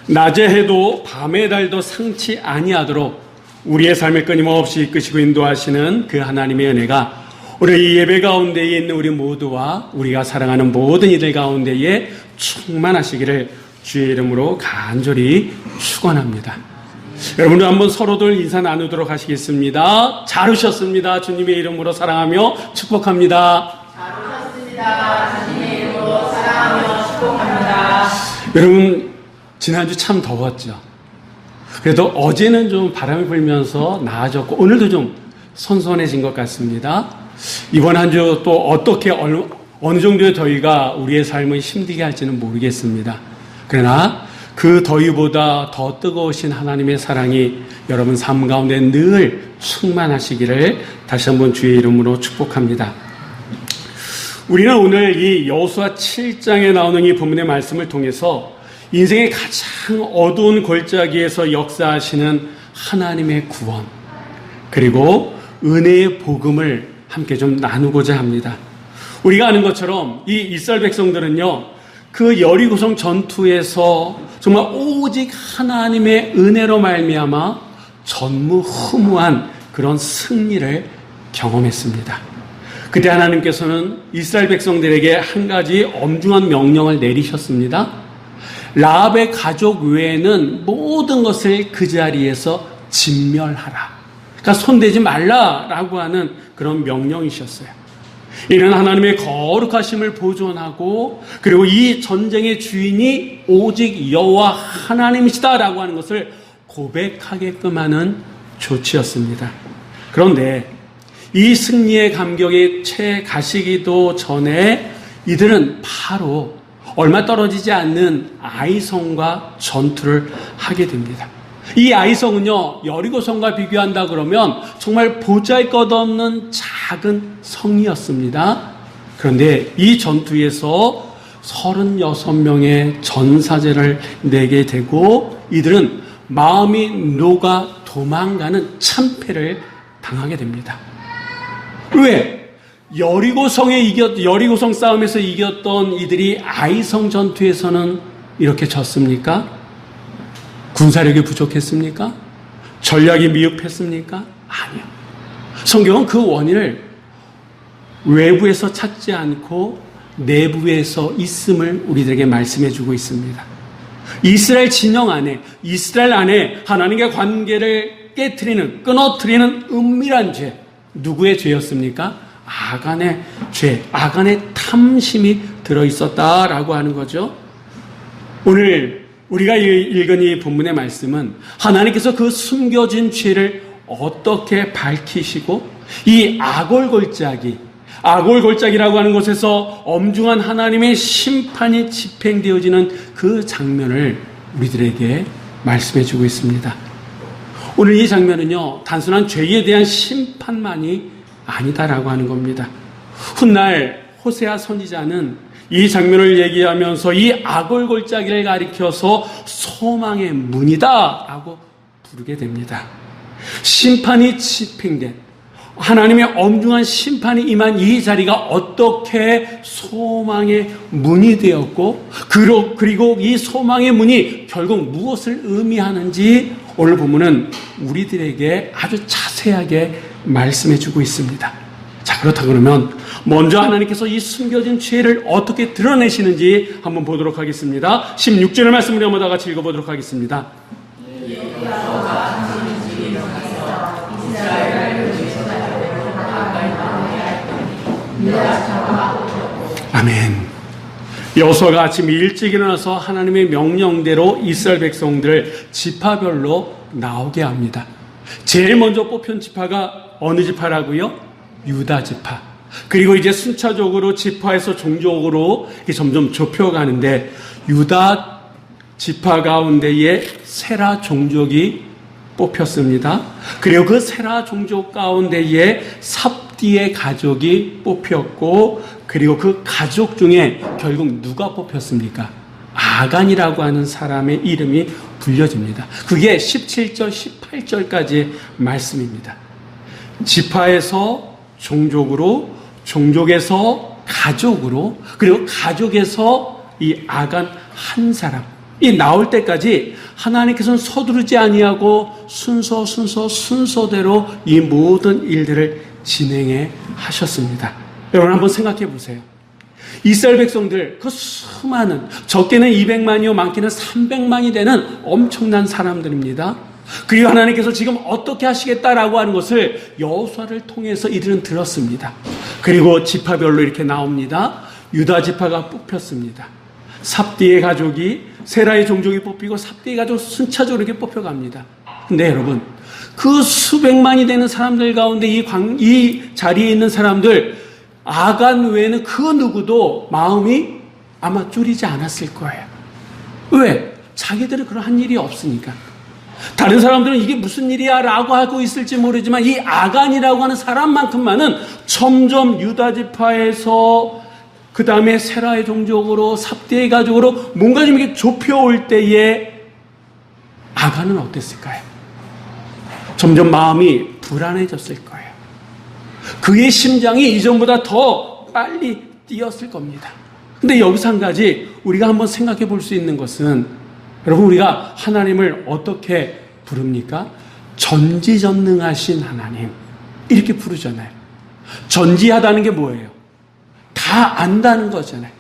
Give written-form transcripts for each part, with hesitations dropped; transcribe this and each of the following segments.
낮에 해도 밤의 달도 상치 아니하도록 우리의 삶을 끊임없이 이끄시고 인도하시는 그 하나님의 은혜가 오늘 이 예배 가운데에 있는 우리 모두와 우리가 사랑하는 모든 이들 가운데에 충만하시기를 주의 이름으로 간절히 축원합니다. 여러분 한번 서로들 인사 나누도록 하시겠습니다. 잘 오셨습니다. 주님의 이름으로 사랑하며 축복합니다. 잘 오셨습니다. 주님의 이름으로 사랑하며 축복합니다. 여러분 지난주 참 더웠죠. 그래도 어제는 좀 바람이 불면서 나아졌고 오늘도 좀 선선해진 것 같습니다. 이번 한 주 또 어떻게 어느 정도의 더위가 우리의 삶을 힘들게 할지는 모르겠습니다. 그러나 그 더위보다 더 뜨거우신 하나님의 사랑이 여러분 삶 가운데 늘 충만하시기를 다시 한번 주의 이름으로 축복합니다. 우리는 오늘 이 여호수아 7장에 나오는 이 본문의 말씀을 통해서 인생의 가장 어두운 골짜기에서 역사하시는 하나님의 구원 그리고 은혜의 복음을 함께 좀 나누고자 합니다. 우리가 아는 것처럼 이 이스라엘 백성들은요, 그 여리고성 전투에서 정말 오직 하나님의 은혜로 말미암아 전무후무한 그런 승리를 경험했습니다. 그때 하나님께서는 이스라엘 백성들에게 한 가지 엄중한 명령을 내리셨습니다. 라합의 가족 외에는 모든 것을 그 자리에서 진멸하라. 그러니까 손대지 말라라고 하는 그런 명령이셨어요. 이는 하나님의 거룩하심을 보존하고 그리고 이 전쟁의 주인이 오직 여호와 하나님이시다라고 하는 것을 고백하게끔 하는 조치였습니다. 그런데 이 승리의 감격에 채 가시기도 전에 이들은 바로 얼마 떨어지지 않는 아이성과 전투를 하게 됩니다. 이 아이성은요, 여리고성과 비교한다 그러면 정말 보잘것없는 작은 성이었습니다. 그런데 이 전투에서 36명의 전사제를 내게 되고 이들은 마음이 녹아 도망가는 참패를 당하게 됩니다. 왜? 여리고성 싸움에서 이겼던 이들이 아이성 전투에서는 이렇게 졌습니까? 군사력이 부족했습니까? 전략이 미흡했습니까? 아니요. 성경은 그 원인을 외부에서 찾지 않고 내부에서 있음을 우리들에게 말씀해 주고 있습니다. 이스라엘 진영 안에, 이스라엘 안에 하나님과 관계를 깨트리는, 끊어뜨리는 은밀한 죄, 누구의 죄였습니까? 아간의 죄, 아간의 탐심이 들어있었다라고 하는 거죠. 오늘 우리가 읽은 이 본문의 말씀은 하나님께서 그 숨겨진 죄를 어떻게 밝히시고 이 아골골짜기라고 하는 곳에서 엄중한 하나님의 심판이 집행되어지는 그 장면을 우리들에게 말씀해 주고 있습니다. 오늘 이 장면은요, 단순한 죄에 대한 심판만이 아니다라고 하는 겁니다. 훗날 호세아 선지자는 이 장면을 얘기하면서 이 아골골짜기를 가리켜서 소망의 문이다라고 부르게 됩니다. 심판이 집행된 하나님의 엄중한 심판이 임한 이 자리가 어떻게 소망의 문이 되었고 그리고 이 소망의 문이 결국 무엇을 의미하는지 오늘 본문은 우리들에게 아주 자세하게 말씀해 주고 있습니다. 자, 그렇다 그러면 먼저 하나님께서 이 숨겨진 죄를 어떻게 드러내시는지 한번 보도록 하겠습니다. 16절의 말씀을 한번 다 같이 읽어보도록 하겠습니다. 아멘. 여호수아가 아침 일찍 일어나서 하나님의 명령대로 이스라엘 백성들을 지파별로 나오게 합니다. 제일 먼저 뽑힌 지파가 어느 지파라고요? 유다 지파. 그리고 이제 순차적으로 지파에서 종족으로 점점 좁혀가는데 유다 지파 가운데에 세라 종족이 뽑혔습니다. 그리고 그 세라 종족 가운데에 삽디의 가족이 뽑혔고 그리고 그 가족 중에 결국 누가 뽑혔습니까? 아간이라고 하는 사람의 이름이 불려집니다. 그게 17절, 18절까지의 말씀입니다. 지파에서 종족으로, 종족에서 가족으로, 그리고 가족에서 이 아간 한 사람, 이 나올 때까지 하나님께서는 서두르지 아니하고 순서대로 이 모든 일들을 진행해 하셨습니다. 여러분 한번 생각해 보세요. 이스라엘 백성들 그 수많은, 적게는 200만이요 많게는 300만이 되는 엄청난 사람들입니다. 그리고 하나님께서 지금 어떻게 하시겠다라고 하는 것을 여호수아를 통해서 이들은 들었습니다. 그리고 지파별로 이렇게 나옵니다. 유다 지파가 뽑혔습니다. 삽디의 가족이, 세라의 종족이 뽑히고 삽디의 가족 순차적으로 이렇게 뽑혀갑니다. 근데 여러분, 그 수백만이 되는 사람들 가운데 이 자리에 있는 사람들, 아간 외에는 그 누구도 마음이 아마 졸이지 않았을 거예요. 왜? 자기들은 그런 한 일이 없으니까. 다른 사람들은 이게 무슨 일이야 라고 하고 있을지 모르지만 이 아간이라고 하는 사람만큼만은 점점 유다 지파에서 그 다음에 세라의 종족으로 삽디의 가족으로 뭔가 좀 이렇게 좁혀올 때에 아간은 어땠을까요? 점점 마음이 불안해졌을 거예요. 그의 심장이 이전보다 더 빨리 뛰었을 겁니다. 근데 여기서 한 가지 우리가 한번 생각해 볼 수 있는 것은, 여러분, 우리가 하나님을 어떻게 부릅니까? 전지전능하신 하나님, 이렇게 부르잖아요. 전지하다는 게 뭐예요? 다 안다는 거잖아요.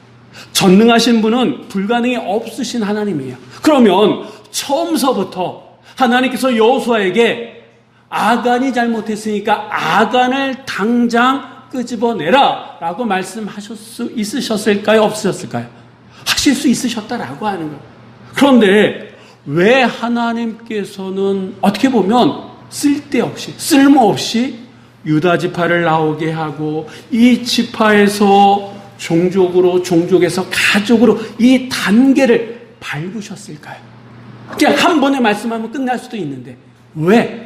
전능하신 분은 불가능이 없으신 하나님이에요. 그러면 처음서부터 하나님께서 여호수아에게 아간이 잘못했으니까 아간을 당장 끄집어내라 라고 말씀하실 수 있으셨을까요? 없으셨을까요? 하실 수 있으셨다라고 하는 거예요. 그런데 왜 하나님께서는 어떻게 보면 쓸데없이, 쓸모없이 유다 지파를 나오게 하고 이 지파에서 종족에서 가족으로 이 단계를 밟으셨을까요? 그냥 한 번에 말씀하면 끝날 수도 있는데 왜?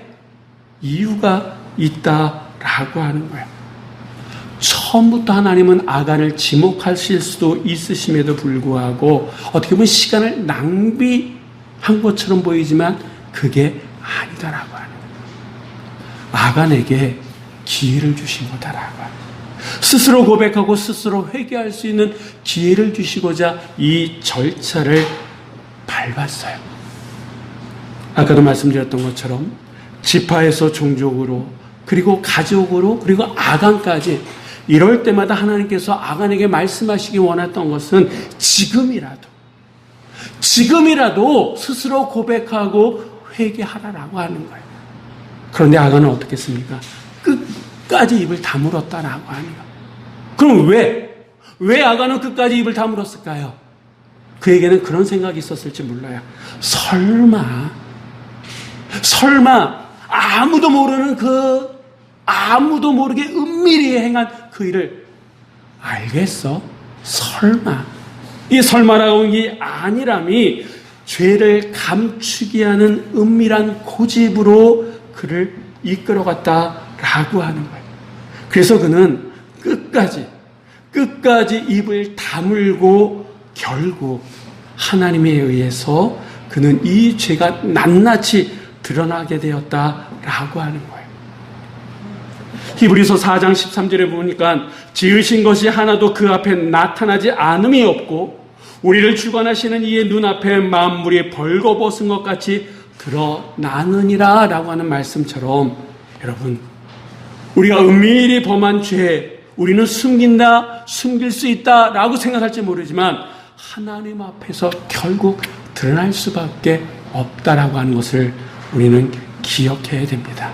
이유가 있다라고 하는 거예요. 처음부터 하나님은 아간을 지목하실 수도 있으심에도 불구하고 어떻게 보면 시간을 낭비한 것처럼 보이지만 그게 아니다라고 하는 거예요. 아간에게 기회를 주신 거다라고 하는 거예요. 스스로 고백하고 스스로 회개할 수 있는 기회를 주시고자 이 절차를 밟았어요. 아까도 말씀드렸던 것처럼 지파에서 종족으로, 그리고 가족으로, 그리고 아간까지, 이럴 때마다 하나님께서 아간에게 말씀하시기 원했던 것은 지금이라도 스스로 고백하고 회개하라라고 하는 거예요. 그런데 아간은 어떻게 했습니까? 끝까지 입을 다물었다라고 하는 거예요. 그럼 왜 아간은 끝까지 입을 다물었을까요? 그에게는 그런 생각이 있었을지 몰라요. 설마 아무도 모르게 은밀히 행한 그 일을 알겠어? 설마. 이 설마라고 하는 게 아니람이 죄를 감추게 하는 은밀한 고집으로 그를 이끌어갔다라고 하는 거예요. 그래서 그는 끝까지 입을 다물고 결국 하나님에 의해서 그는 이 죄가 낱낱이 드러나게 되었다라고 하는 거예요. 히브리서 4장 13절에 보니까 지으신 것이 하나도 그 앞에 나타나지 않음이 없고 우리를 주관하시는 이의 눈앞에 만물이 벌거벗은 것 같이 드러나느니라 라고 하는 말씀처럼, 여러분, 우리가 은밀히 범한 죄, 우리는 숨길 수 있다 라고 생각할지 모르지만 하나님 앞에서 결국 드러날 수밖에 없다라고 하는 것을 우리는 기억해야 됩니다.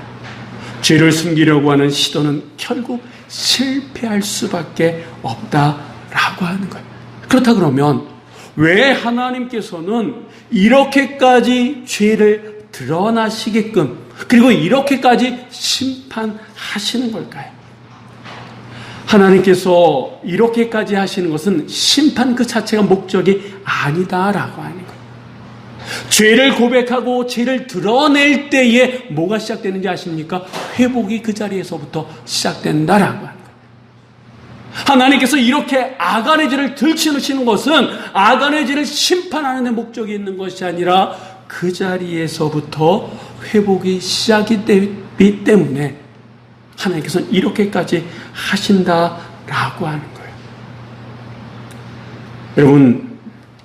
죄를 숨기려고 하는 시도는 결국 실패할 수밖에 없다라고 하는 거예요. 그렇다 그러면 왜 하나님께서는 이렇게까지 죄를 드러나시게끔, 그리고 이렇게까지 심판하시는 걸까요? 하나님께서 이렇게까지 하시는 것은 심판 그 자체가 목적이 아니다라고 하는 거예요. 죄를 고백하고 죄를 드러낼 때에 뭐가 시작되는지 아십니까? 회복이 그 자리에서부터 시작된다라고 하는 거예요. 하나님께서 이렇게 아간의 죄를 들추시는 것은 아간의 죄를 심판하는 데 목적이 있는 것이 아니라 그 자리에서부터 회복이 시작이 되기 때문에 하나님께서는 이렇게까지 하신다라고 하는 거예요. 여러분,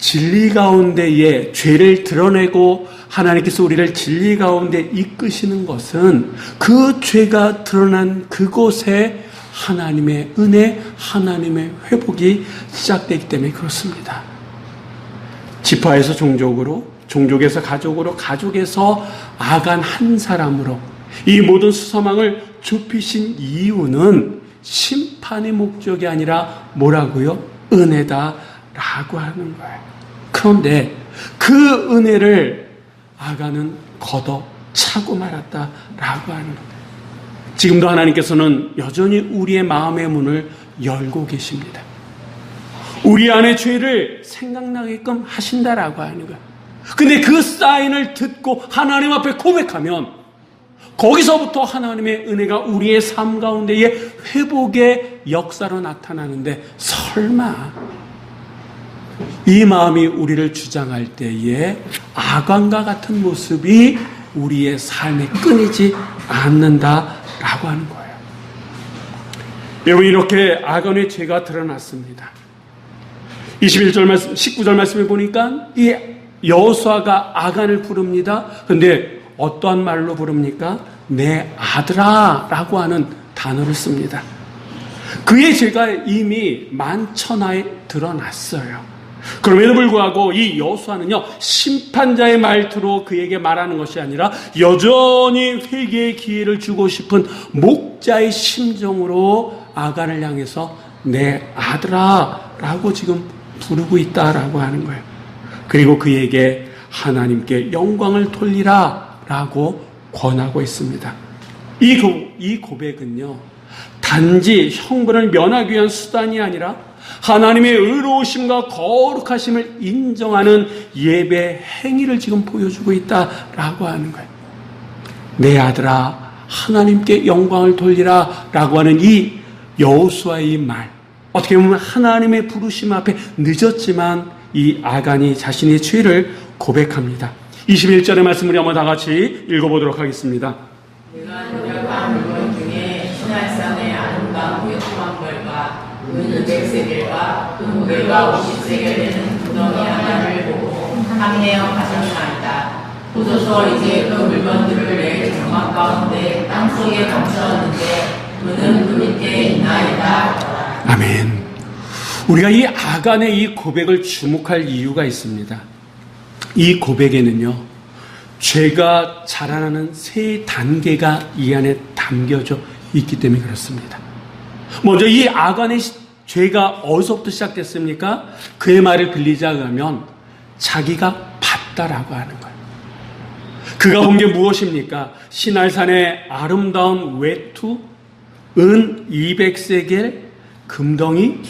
진리 가운데에 죄를 드러내고 하나님께서 우리를 진리 가운데 이끄시는 것은 그 죄가 드러난 그곳에 하나님의 은혜, 하나님의 회복이 시작되기 때문에 그렇습니다. 지파에서 종족으로, 종족에서 가족으로, 가족에서 아간 한 사람으로 이 모든 수사망을 좁히신 이유는 심판의 목적이 아니라 뭐라고요? 은혜다라고 하는 거예요. 그런데 그 은혜를 아간은 걷어 차고 말았다라고 하는 거예요. 지금도 하나님께서는 여전히 우리의 마음의 문을 열고 계십니다. 우리 안의 죄를 생각나게끔 하신다라고 하는 거예요. 근데 그 사인을 듣고 하나님 앞에 고백하면 거기서부터 하나님의 은혜가 우리의 삶 가운데에 회복의 역사로 나타나는데 설마 이 마음이 우리를 주장할 때에 아간과 같은 모습이 우리의 삶에 끊이지 않는다라고 하는 거예요. 여러분, 이렇게 아간의 죄가 드러났습니다. 21절 말씀, 19절 말씀을 보니까 이 여호수아가 아간을 부릅니다. 그런데 어떠한 말로 부릅니까? 내 아들아 라고 하는 단어를 씁니다. 그의 죄가 이미 만천하에 드러났어요. 그럼에도 불구하고 이 여호수아는요, 심판자의 말투로 그에게 말하는 것이 아니라 여전히 회개의 기회를 주고 싶은 목자의 심정으로 아간을 향해서 내 아들아 라고 지금 부르고 있다라고 하는 거예요. 그리고 그에게 하나님께 영광을 돌리라 라고 권하고 있습니다. 이 고백은요, 단지 형벌을 면하기 위한 수단이 아니라 하나님의 의로우심과 거룩하심을 인정하는 예배 행위를 지금 보여주고 있다라고 하는 거예요. 내 아들아, 하나님께 영광을 돌리라 라고 하는 이 여호수아의 말, 어떻게 보면 하나님의 부르심 앞에 늦었지만 이 아간이 자신의 죄를 고백합니다. 21절의 말씀을 한번 다 같이 읽어보도록 하겠습니다. 내가 노력한 물건 중에 신할산의 아름다운 후유토만벌과 은 200세겔과 그 무게가 50세겔 되는 구덩이 하나를 보고 항해하여 가져나이다. 보소서, 이제 그 물건들을 내 장막 가운데 땅속에 감추었는데 그는 그 밑에 있나이다. 아멘. 우리가 이 아간의 이 고백을 주목할 이유가 있습니다. 이 고백에는요, 죄가 자라나는 세 단계가 이 안에 담겨져 있기 때문에 그렇습니다. 먼저 이 아간의 죄가 어디서부터 시작됐습니까? 그의 말을 빌리자면 자기가 봤다라고 하는 거예요. 그가 본 게 무엇입니까? 시날산의 아름다운 외투, 은 200세겔, 금덩이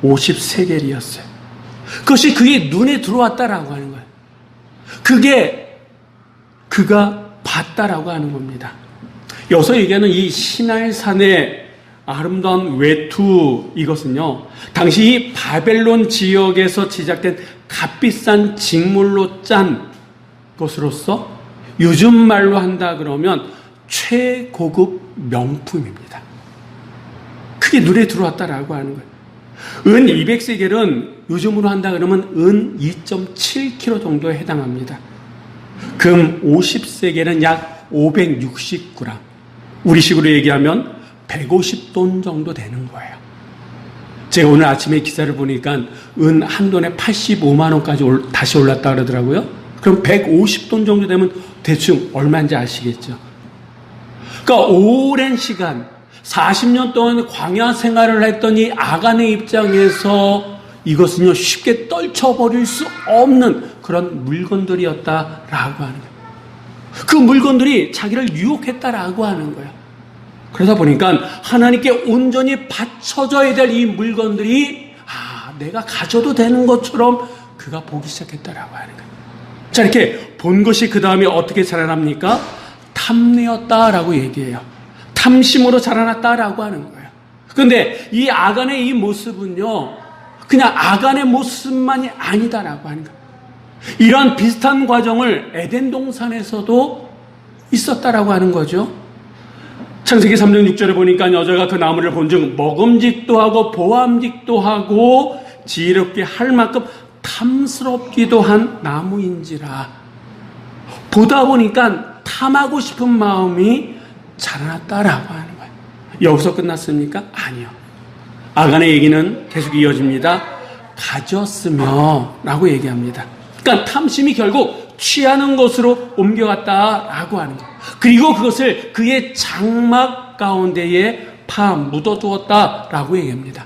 50세겔이었어요. 그것이 그의 눈에 들어왔다라고 하는 거예요. 그게 그가 봤다라고 하는 겁니다. 여기서 얘기하는 이 시날산의 아름다운 외투, 이것은요, 당시 이 바벨론 지역에서 제작된 값비싼 직물로 짠 것으로서 요즘 말로 한다 그러면 최고급 명품입니다. 그게 눈에 들어왔다라고 하는 거예요. 은 200세겔은 요즘으로 한다 그러면 은 2.7kg 정도에 해당합니다. 금 50세겔은 약 560g. 우리식으로 얘기하면 150돈 정도 되는 거예요. 제가 오늘 아침에 기사를 보니까 은 한 돈에 85만 원까지 다시 올랐다 그러더라고요. 그럼 150돈 정도 되면 대충 얼마인지 아시겠죠? 그러니까 오랜 시간 40년 동안 광야 생활을 했던 이 아간의 입장에서 이것은요, 쉽게 떨쳐버릴 수 없는 그런 물건들이었다라고 하는 거예요. 그 물건들이 자기를 유혹했다라고 하는 거예요. 그러다 보니까 하나님께 온전히 바쳐져야 될 이 물건들이 내가 가져도 되는 것처럼 그가 보기 시작했다라고 하는 거예요. 자, 이렇게 본 것이 그 다음에 어떻게 자라납니까? 탐내었다라고 얘기해요. 탐심으로 자라났다라고 하는 거예요. 그런데 이 아간의 이 모습은요, 그냥 아간의 모습만이 아니다라고 하는 거예요. 이러한 비슷한 과정을 에덴 동산에서도 있었다라고 하는 거죠. 창세기 3장 6절에 보니까 여자가 그 나무를 본즉 먹음직도 하고 보암직도 하고 지혜롭게 할 만큼 탐스럽기도 한 나무인지라. 보다 보니까 탐하고 싶은 마음이 자라났다라고 하는 거예요. 여기서 끝났습니까? 아니요. 아간의 얘기는 계속 이어집니다. 가졌으며 라고 얘기합니다. 그러니까 탐심이 결국 취하는 것으로 옮겨갔다라고 하는 거예요. 그리고 그것을 그의 장막 가운데에 묻어두었다라고 얘기합니다.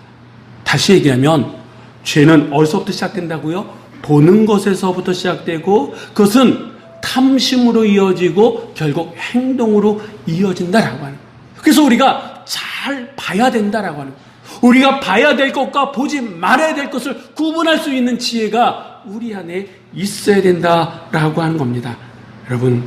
다시 얘기하면 죄는 어디서부터 시작된다고요? 보는 것에서부터 시작되고 그것은 탐심으로 이어지고 결국 행동으로 이어진다라고 하는 거예요. 그래서 우리가 잘 봐야 된다라고 하는 거예요. 우리가 봐야 될 것과 보지 말아야 될 것을 구분할 수 있는 지혜가 우리 안에 있어야 된다라고 하는 겁니다. 여러분,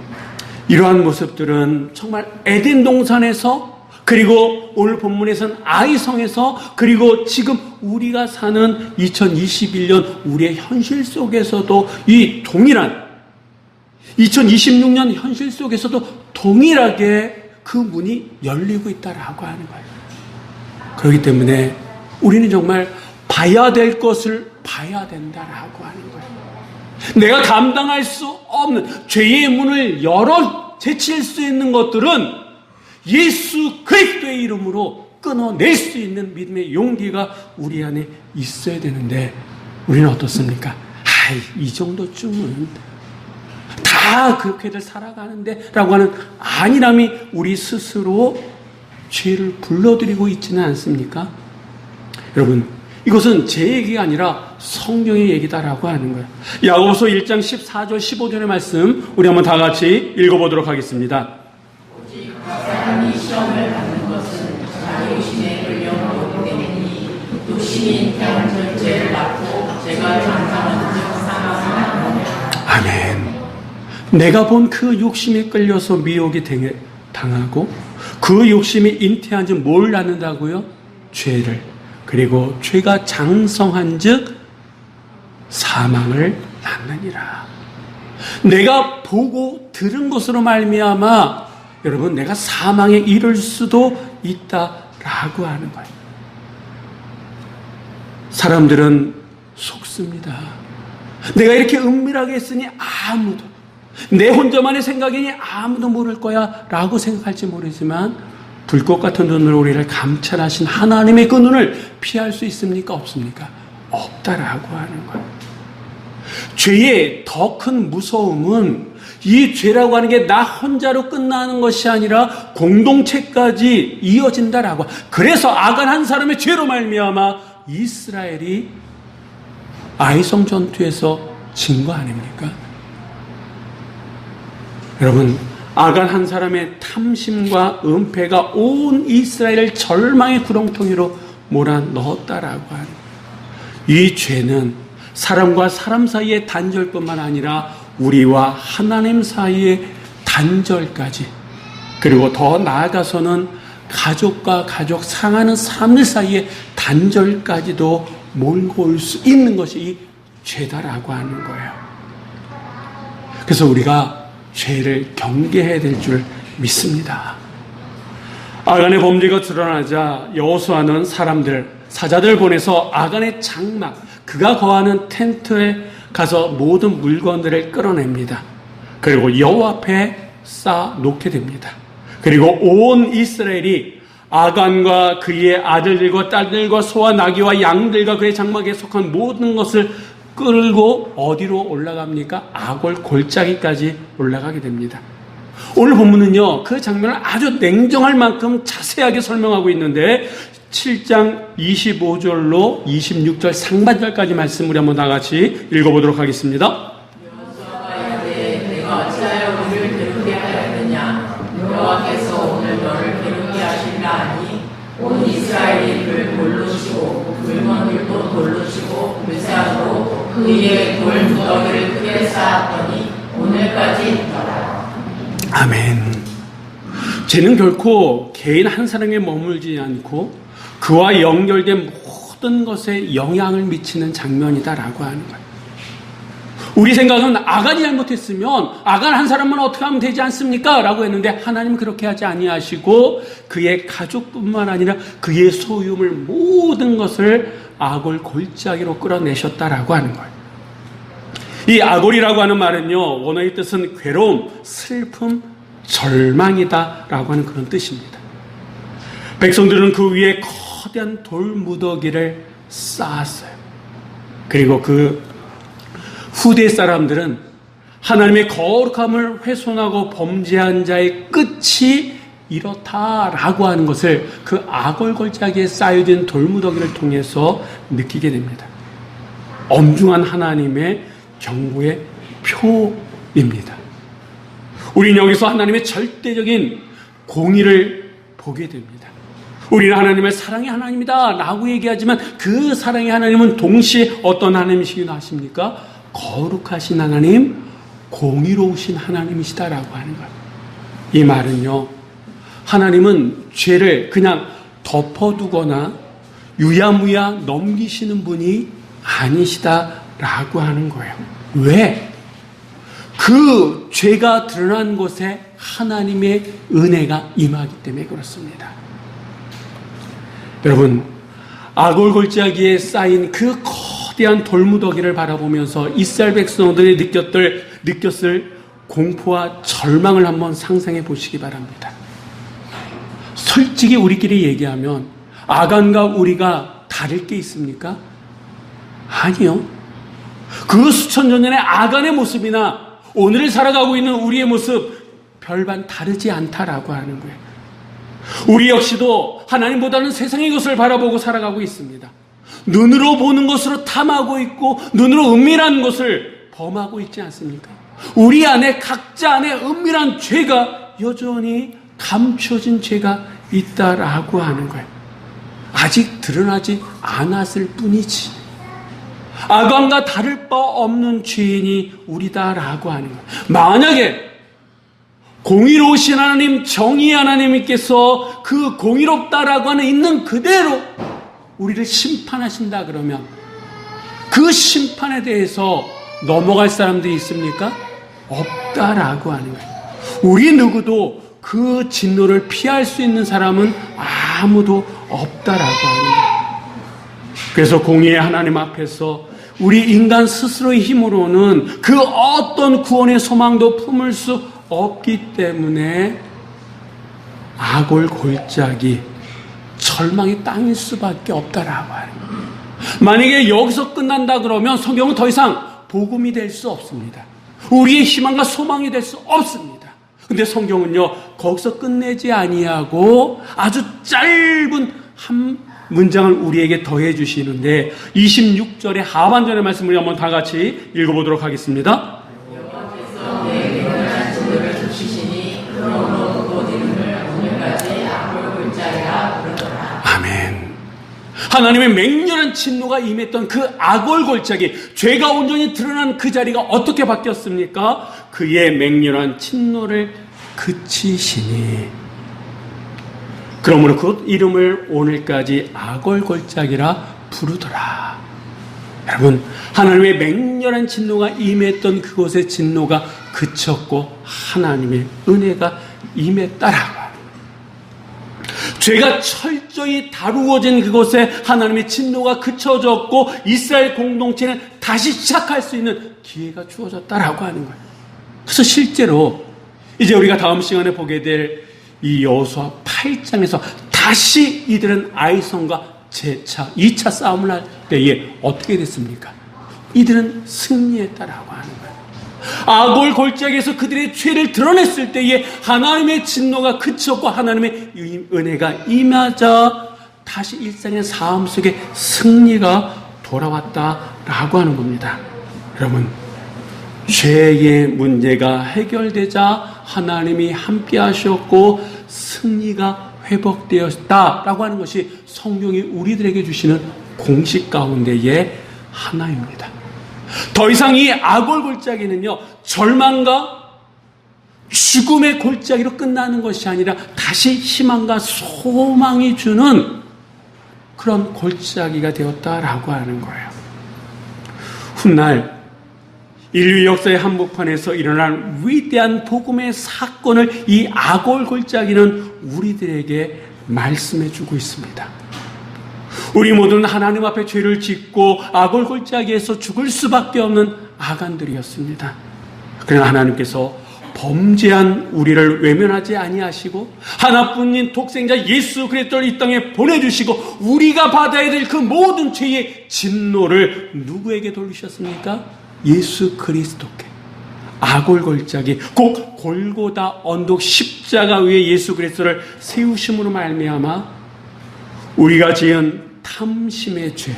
이러한 모습들은 정말 에덴 동산에서, 그리고 오늘 본문에서는 아이성에서, 그리고 지금 우리가 사는 2021년 우리의 현실 속에서도 이 동일한 2026년 현실 속에서도 동일하게 그 문이 열리고 있다라고 하는 거예요. 그렇기 때문에 우리는 정말 봐야 될 것을 봐야 된다라고 하는 거예요. 내가 감당할 수 없는 죄의 문을 열어 제칠 수 있는 것들은 예수 그리스도의 이름으로 끊어낼 수 있는 믿음의 용기가 우리 안에 있어야 되는데 우리는 어떻습니까? 이 정도쯤은 다 그렇게들 살아가는데 라고 하는 안일함이 우리 스스로 죄를 불러들이고 있지는 않습니까? 여러분, 이것은 제 얘기가 아니라 성경의 얘기다라고 하는 거예요. 야고보서 1장 14절 15절의 말씀 우리 한번 다 같이 읽어보도록 하겠습니다. 오직 사람이 시험을 받는 것은 자기 욕심에 끌려 오기 때문이니 욕심이 잉태한 전죄를 낳고 죄가 장사하는 즉 사망을 아멘. 내가 본 그 욕심에 끌려서 미혹이 당하고 그 욕심이 잉태한 즉 뭘 낳는다고요? 죄를. 그리고 죄가 장성한 즉 사망을 낳느니라. 내가 보고 들은 것으로 말미암아 여러분 내가 사망에 이를 수도 있다라고 하는 거예요. 사람들은 속습니다. 내가 이렇게 은밀하게 했으니 아무도, 내 혼자만의 생각이니 아무도 모를 거야 라고 생각할지 모르지만 불꽃 같은 눈으로 우리를 감찰하신 하나님의 그 눈을 피할 수 있습니까? 없습니까? 없다라고 하는 거예요. 죄의 더 큰 무서움은 이 죄라고 하는 게 나 혼자로 끝나는 것이 아니라 공동체까지 이어진다라고. 그래서 아간 한 사람의 죄로 말미암아 이스라엘이 아이성 전투에서 진 거 아닙니까? 여러분, 아간 한 사람의 탐심과 은폐가 온 이스라엘을 절망의 구렁텅이로 몰아넣었다라고 하는 이 죄는 사람과 사람 사이의 단절뿐만 아니라 우리와 하나님 사이의 단절까지, 그리고 더 나아가서는 가족과 가족, 사랑하는 사람들 사이의 단절까지도 몰고 올 수 있는 것이 이 죄다라고 하는 거예요. 그래서 우리가 죄를 경계해야 될 줄 믿습니다. 아간의 범죄가 드러나자 여호수아는 사자들 보내서 아간의 장막, 그가 거하는 텐트에 가서 모든 물건들을 끌어냅니다. 그리고 여호와 앞에 쌓아 놓게 됩니다. 그리고 온 이스라엘이 아간과 그의 아들들과 딸들과 소와 나귀와 양들과 그의 장막에 속한 모든 것을 끌고 어디로 올라갑니까? 아골 골짜기까지 올라가게 됩니다. 오늘 본문은요, 그 장면을 아주 냉정할 만큼 자세하게 설명하고 있는데 7장 25절로 26절 상반절까지 말씀 우리 한번 다 같이 읽어보도록 하겠습니다. 여호수아가 이르되 내가 어찌하여 우리를 괴롭게 하였느냐? 여호와께서 오늘 너를 괴롭게 하시리라 하니 온 이스라엘이 그를 돌로 치고 물건들도 돌로 치고 불사로 그 위에 돌 무더기를 크게 쌓았더니 오늘까지 있더라. 아멘. 죄는 결코 개인 한 사람에 머물지 않고 그와 연결된 모든 것에 영향을 미치는 장면이다라고 하는 거예요. 우리 생각은 아간이 잘못했으면 아간 한 사람만 어떻게 하면 되지 않습니까? 라고 했는데 하나님은 그렇게 하지 아니하시고 그의 가족뿐만 아니라 그의 소유물 모든 것을 아골 골짜기로 끌어내셨다라고 하는 거예요. 이 아골이라고 하는 말은요, 원어의 뜻은 괴로움, 슬픔, 절망이다 라고 하는 그런 뜻입니다. 백성들은 그 위에 거대한 돌무더기를 쌓았어요. 그리고 그 후대 사람들은 하나님의 거룩함을 훼손하고 범죄한 자의 끝이 이렇다라고 하는 것을 그 아골 골짜기에 쌓여진 돌무더기를 통해서 느끼게 됩니다. 엄중한 하나님의 경고의 표입니다. 우리는 여기서 하나님의 절대적인 공의를 보게 됩니다. 우리는 하나님의 사랑의 하나님이다 라고 얘기하지만 그 사랑의 하나님은 동시에 어떤 하나님이시기도 하십니까? 거룩하신 하나님, 공의로우신 하나님이시다라고 하는 거예요. 이 말은요, 하나님은 죄를 그냥 덮어두거나 유야무야 넘기시는 분이 아니시다라고 하는 거예요. 왜? 그 죄가 드러난 곳에 하나님의 은혜가 임하기 때문에 그렇습니다. 여러분, 아골 골짜기에 쌓인 그 거대한 돌무더기를 바라보면서 이스라엘 백성들이 느꼈을 공포와 절망을 한번 상상해 보시기 바랍니다. 솔직히 우리끼리 얘기하면 아간과 우리가 다를 게 있습니까? 아니요. 그 수천 년 전의 아간의 모습이나 오늘을 살아가고 있는 우리의 모습 별반 다르지 않다라고 하는 거예요. 우리 역시도 하나님보다는 세상의 것을 바라보고 살아가고 있습니다. 눈으로 보는 것으로 탐하고 있고 눈으로 은밀한 것을 범하고 있지 않습니까? 우리 안에 각자 안에 은밀한 죄가 여전히 감춰진 죄가 있다라고 하는 거예요. 아직 드러나지 않았을 뿐이지. 아간과 다를 바 없는 죄인이 우리다라고 하는 거예요. 만약에 공의로우신 하나님, 정의의 하나님께서 그 공의롭다라고 하는 있는 그대로 우리를 심판하신다 그러면 그 심판에 대해서 넘어갈 사람들이 있습니까? 없다라고 하는 거예요. 우리 누구도 그 진노를 피할 수 있는 사람은 아무도 없다라고 하는 거예요. 그래서 공의의 하나님 앞에서 우리 인간 스스로의 힘으로는 그 어떤 구원의 소망도 품을 수 없기 때문에 아골 골짜기, 절망의 땅일 수밖에 없다라고 하는 거예요. 만약에 여기서 끝난다 그러면 성경은 더 이상 복음이 될 수 없습니다. 우리의 희망과 소망이 될 수 없습니다. 근데 성경은요, 거기서 끝내지 아니하고 아주 짧은 한 문장을 우리에게 더해 주시는데 26절의 하반절의 말씀을 한번 다 같이 읽어보도록 하겠습니다. 아멘. 하나님의 맹렬한 진노가 임했던 그 아골 골짜기, 죄가 온전히 드러난 그 자리가 어떻게 바뀌었습니까? 그의 맹렬한 진노를 그치시니. 그러므로 그 이름을 오늘까지 아골 골짜기라 부르더라. 여러분, 하나님의 맹렬한 진노가 임했던 그곳의 진노가 그쳤고 하나님의 은혜가 임했다라고. 죄가 철저히 다루어진 그곳에 하나님의 진노가 그쳐졌고 이스라엘 공동체는 다시 시작할 수 있는 기회가 주어졌다라고 하는 거예요. 그래서 실제로 이제 우리가 다음 시간에 보게 될 이 여호수아 8장에서 다시 이들은 아이성과 재차 2차 싸움을 할 때에 어떻게 됐습니까? 이들은 승리했다라고 하는 거예요. 아골 골짜기에서 그들의 죄를 드러냈을 때에 하나님의 진노가 그쳤고 하나님의 은혜가 임하자 다시 일상의 삶 속에 승리가 돌아왔다라고 하는 겁니다. 여러분, 죄의 문제가 해결되자 하나님이 함께 하셨고 승리가 회복되었다라고 하는 것이 성경이 우리들에게 주시는 공식 가운데의 하나입니다. 더 이상 이 아골 골짜기는요, 절망과 죽음의 골짜기로 끝나는 것이 아니라 다시 희망과 소망이 주는 그런 골짜기가 되었다라고 하는 거예요. 훗날 인류 역사의 한복판에서 일어난 위대한 복음의 사건을 이 아골 골짜기는 우리들에게 말씀해 주고 있습니다. 우리 모두는 하나님 앞에 죄를 짓고 아골 골짜기에서 죽을 수밖에 없는 아간들이었습니다. 그러나 하나님께서 범죄한 우리를 외면하지 아니하시고 하나뿐인 독생자 예수 그리스도를 이 땅에 보내주시고 우리가 받아야 될 그 모든 죄의 진노를 누구에게 돌리셨습니까? 예수 그리스도께. 아골골짜기 곧 골고다 언덕 십자가 위에 예수 그리스도를 세우심으로 말미암아 우리가 지은 탐심의 죄,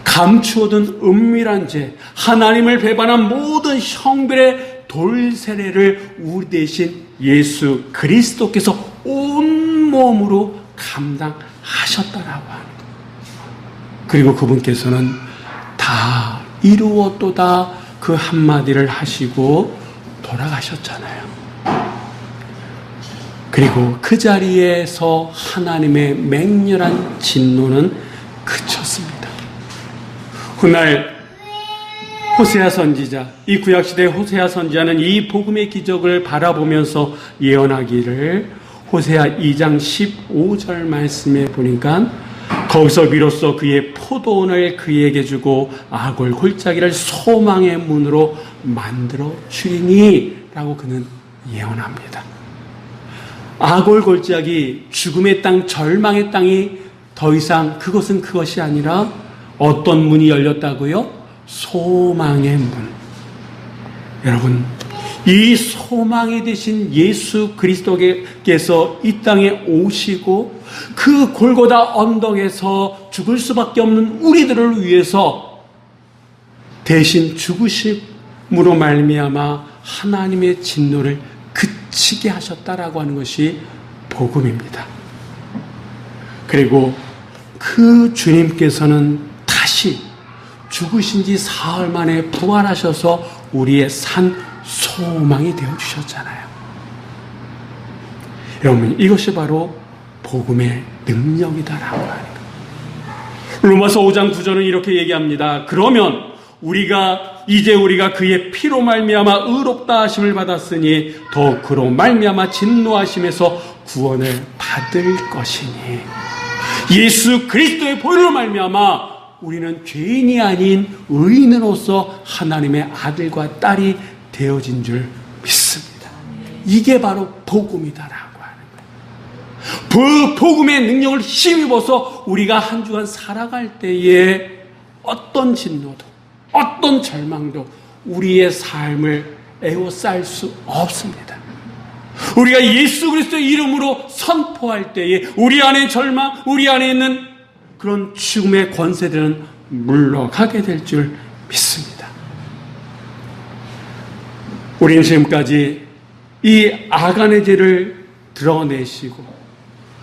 감추어둔 은밀한 죄, 하나님을 배반한 모든 형벌의 돌세례를 우리 대신 예수 그리스도께서 온 몸으로 감당하셨다라고 하는 것. 그리고 그분께서는 다 이루었도다 그 한마디를 하시고 돌아가셨잖아요. 그리고 그 자리에서 하나님의 맹렬한 진노는 그쳤습니다. 훗날 호세아 선지자, 이 구약시대 호세아 선지자는 이 복음의 기적을 바라보면서 예언하기를 호세아 2장 15절 말씀에 보니까 거기서 비로소 그의 포도원을 그에게 주고 아골 골짜기를 소망의 문으로 만들어 주리니 라고 그는 예언합니다. 아골 골짜기, 죽음의 땅, 절망의 땅이 더 이상 그것은 그것이 아니라 어떤 문이 열렸다고요? 소망의 문. 여러분, 이 소망이 되신 예수 그리스도께서 이 땅에 오시고 그 골고다 언덕에서 죽을 수밖에 없는 우리들을 위해서 대신 죽으심으로 말미암아 하나님의 진노를 그치게 하셨다라고 하는 것이 복음입니다. 그리고 그 주님께서는 다시 죽으신 지 사흘 만에 부활하셔서 우리의 산 소망이 되어주셨잖아요. 여러분, 이것이 바로 복음의 능력이다라고 하는 거예요. 로마서 5장 9절은 이렇게 얘기합니다. 그러면 이제 우리가 그의 피로 말미암아 의롭다 하심을 받았으니 더 그로 말미암아 진노하심에서 구원을 받을 것이니, 예수 그리스도의 보혈로 말미암아 우리는 죄인이 아닌 의인으로서 하나님의 아들과 딸이 되어진 줄 믿습니다. 이게 바로 복음이다라고 하는 거예요. 그 복음의 능력을 힘입어서 우리가 한 주간 살아갈 때에 어떤 진노도 어떤 절망도 우리의 삶을 에워쌀 수 없습니다. 우리가 예수 그리스도의 이름으로 선포할 때에 우리 안에 절망, 우리 안에 있는 그런 죽음의 권세들은 물러가게 될 줄 믿습니다. 우리는 지금까지 이 아간의 죄를 드러내시고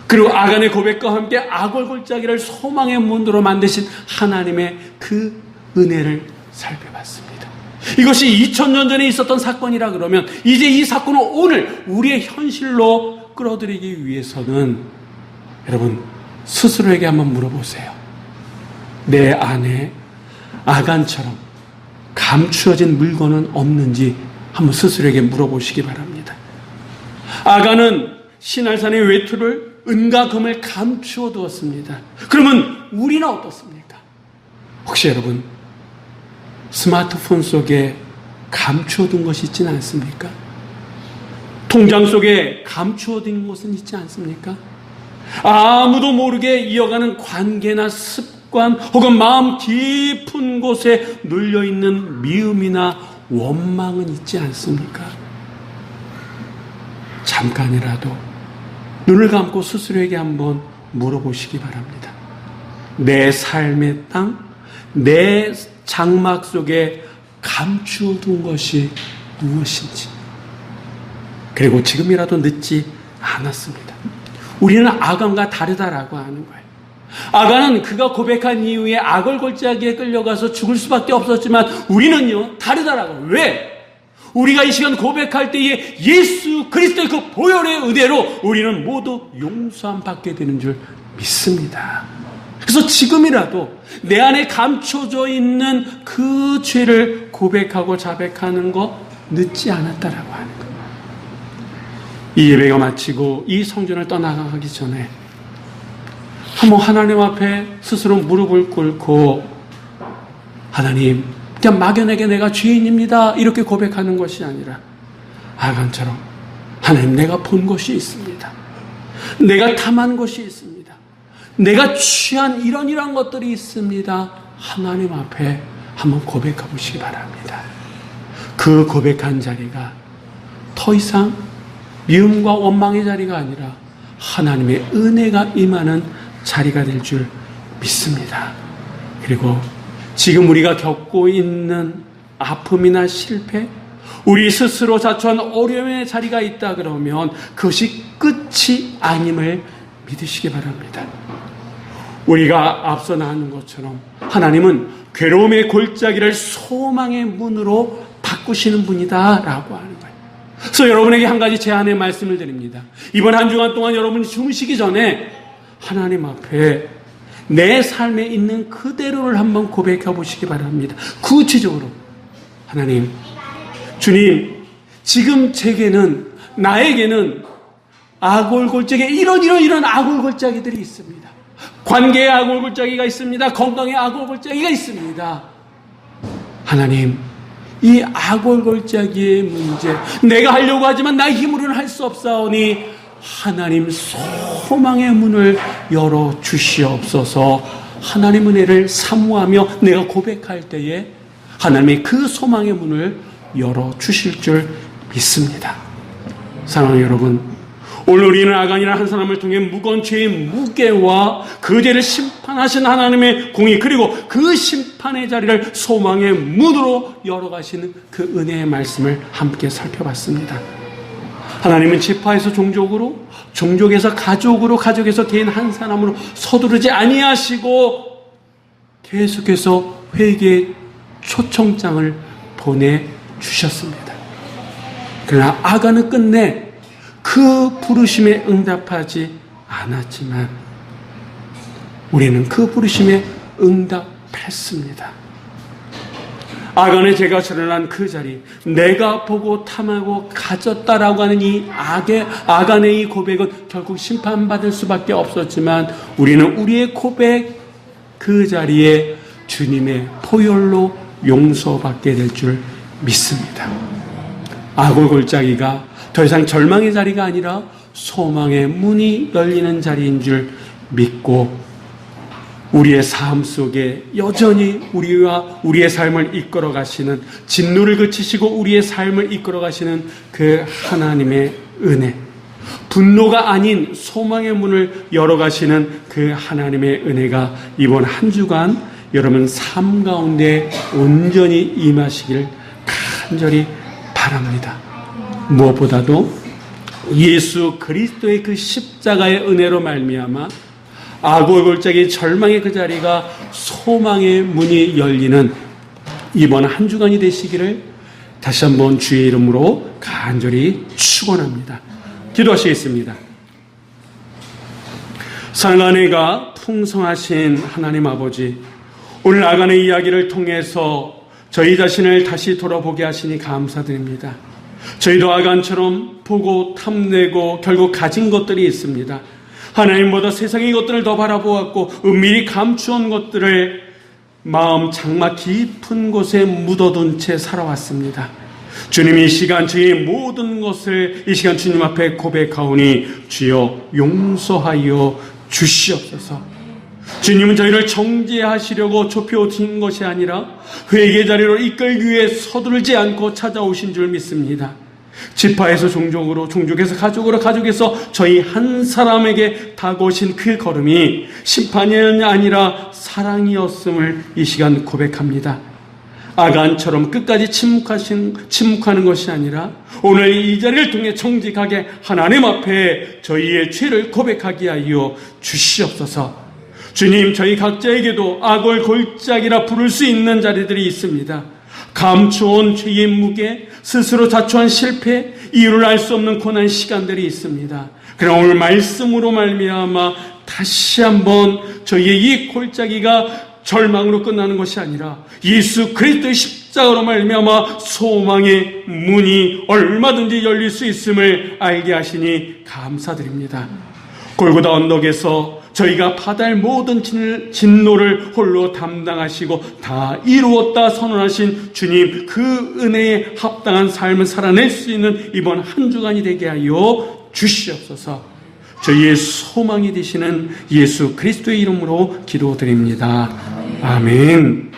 그리고 아간의 고백과 함께 아골 골짜기를 소망의 문으로 만드신 하나님의 그 은혜를 살펴봤습니다. 이것이 2000년 전에 있었던 사건이라 그러면 이제 이 사건을 오늘 우리의 현실로 끌어들이기 위해서는 여러분 스스로에게 한번 물어보세요. 내 안에 아간처럼 감추어진 물건은 없는지 한번 스스로에게 물어보시기 바랍니다. 아간은 시날산의 외투를 은과 금을 감추어 두었습니다. 그러면 우리는 어떻습니까? 혹시 여러분 스마트폰 속에 감추어 둔 것이 있지는 않습니까? 통장 속에 감추어 둔 것은 있지 않습니까? 아무도 모르게 이어가는 관계나 습관 혹은 마음 깊은 곳에 눌려있는 미움이나 원망은 있지 않습니까? 잠깐이라도 눈을 감고 스스로에게 한번 물어보시기 바랍니다. 내 삶의 땅, 내 장막 속에 감추어둔 것이 무엇인지. 그리고 지금이라도 늦지 않았습니다. 우리는 아간과 다르다라고 하는 거예요. 아간은 그가 고백한 이후에 아골 골짜기에 끌려가서 죽을 수밖에 없었지만 우리는요 다르다라고. 왜? 우리가 이 시간 고백할 때에 예수 그리스도의 그 보혈의 은혜로 우리는 모두 용서함 받게 되는 줄 믿습니다. 그래서 지금이라도 내 안에 감춰져 있는 그 죄를 고백하고 자백하는 것 늦지 않았다라고 하는 것. 이 예배가 마치고 이 성전을 떠나가기 전에 한번 하나님 앞에 스스로 무릎을 꿇고 하나님, 그냥 막연하게 내가 죄인입니다 이렇게 고백하는 것이 아니라 아간처럼 하나님, 내가 본 것이 있습니다. 내가 탐한 것이 있습니다. 내가 취한 이런 것들이 있습니다. 하나님 앞에 한번 고백해 보시기 바랍니다. 그 고백한 자리가 더 이상 미움과 원망의 자리가 아니라 하나님의 은혜가 임하는 자리가 될 줄 믿습니다. 그리고 지금 우리가 겪고 있는 아픔이나 실패, 우리 스스로 자초한 어려움의 자리가 있다 그러면 그것이 끝이 아님을 믿으시기 바랍니다. 우리가 앞서 나눈 것처럼 하나님은 괴로움의 골짜기를 소망의 문으로 바꾸시는 분이다라고 하는 거예요. 그래서 여러분에게 한 가지 제안의 말씀을 드립니다. 이번 한 주간 동안 여러분이 주무시기 전에 하나님 앞에 내 삶에 있는 그대로를 한번 고백해 보시기 바랍니다. 구체적으로 하나님, 주님, 지금 제게는, 나에게는 아골골짜기, 이런 아골골짜기들이 있습니다. 관계의 아골골짜기가 있습니다. 건강의 아골골짜기가 있습니다. 하나님, 이 아골골짜기의 문제, 내가 하려고 하지만 나의 힘으로는 할 수 없사오니 하나님 소망의 문을 열어 주시옵소서. 하나님 은혜를 사모하며 내가 고백할 때에 하나님의 그 소망의 문을 열어 주실 줄 믿습니다. 사랑하는 여러분, 오늘 우리는 아간이라는 한 사람을 통해 무거운 죄의 무게와 그 죄를 심판하신 하나님의 공의, 그리고 그 심판의 자리를 소망의 문으로 열어가시는 그 은혜의 말씀을 함께 살펴봤습니다. 하나님은 지파에서 종족으로, 종족에서 가족으로, 가족에서 개인 한 사람으로 서두르지 아니하시고 계속해서 회개의 초청장을 보내주셨습니다. 그러나 아간은 끝내 그 부르심에 응답하지 않았지만 우리는 그 부르심에 응답했습니다. 아간의 죄가 드러난 그 자리, 내가 보고 탐하고 가졌다라고 하는 이 아간의 이 고백은 결국 심판받을 수밖에 없었지만 우리는 우리의 고백 그 자리에 주님의 포열로 용서받게 될 줄 믿습니다. 아골골짜기가 더 이상 절망의 자리가 아니라 소망의 문이 열리는 자리인 줄 믿고 우리의 삶 속에 여전히 우리와 우리의 삶을 이끌어 가시는, 진노를 그치시고 우리의 삶을 이끌어 가시는 그 하나님의 은혜, 분노가 아닌 소망의 문을 열어 가시는 그 하나님의 은혜가 이번 한 주간 여러분 삶 가운데 온전히 임하시길 간절히 바랍니다. 무엇보다도 예수 그리스도의 그 십자가의 은혜로 말미암아 아골골짜기 절망의 그 자리가 소망의 문이 열리는 이번 한 주간이 되시기를 다시 한번 주의 이름으로 간절히 축원합니다. 기도하시겠습니다. 사랑하는 은혜가 풍성하신 하나님 아버지, 오늘 아간의 이야기를 통해서 저희 자신을 다시 돌아보게 하시니 감사드립니다. 저희도 아간처럼 보고 탐내고 결국 가진 것들이 있습니다. 하나님보다 세상의 것들을 더 바라보았고 은밀히 감추온 것들을 마음 장막 깊은 곳에 묻어둔 채 살아왔습니다. 주님, 이 시간 저희의 모든 것을 이 시간 주님 앞에 고백하오니 주여 용서하여 주시옵소서. 주님은 저희를 정죄하시려고 좁혀오신 것이 아니라 회개 자리로 이끌기 위해 서두르지 않고 찾아오신 줄 믿습니다. 지파에서 종족으로, 종족에서 가족으로, 가족에서 저희 한 사람에게 다가오신 그 걸음이 심판이 아니라 사랑이었음을 이 시간 고백합니다. 아간처럼 끝까지 침묵하는 것이 아니라 오늘 이 자리를 통해 정직하게 하나님 앞에 저희의 죄를 고백하게 하여 주시옵소서. 주님, 저희 각자에게도 아골 골짜기라 부를 수 있는 자리들이 있습니다. 감추어온 죄의 무게, 스스로 자초한 실패, 이유를 알 수 없는 고난 시간들이 있습니다. 그러나 오늘 말씀으로 말미암아 다시 한번 저희의 이 골짜기가 절망으로 끝나는 것이 아니라 예수 그리스도의 십자가로 말미암아 소망의 문이 얼마든지 열릴 수 있음을 알게 하시니 감사드립니다. 골고다 언덕에서 저희가 받을 모든 진노를 홀로 담당하시고 다 이루었다 선언하신 주님, 그 은혜에 합당한 삶을 살아낼 수 있는 이번 한 주간이 되게 하여 주시옵소서. 저희의 소망이 되시는 예수 그리스도의 이름으로 기도드립니다. 아멘.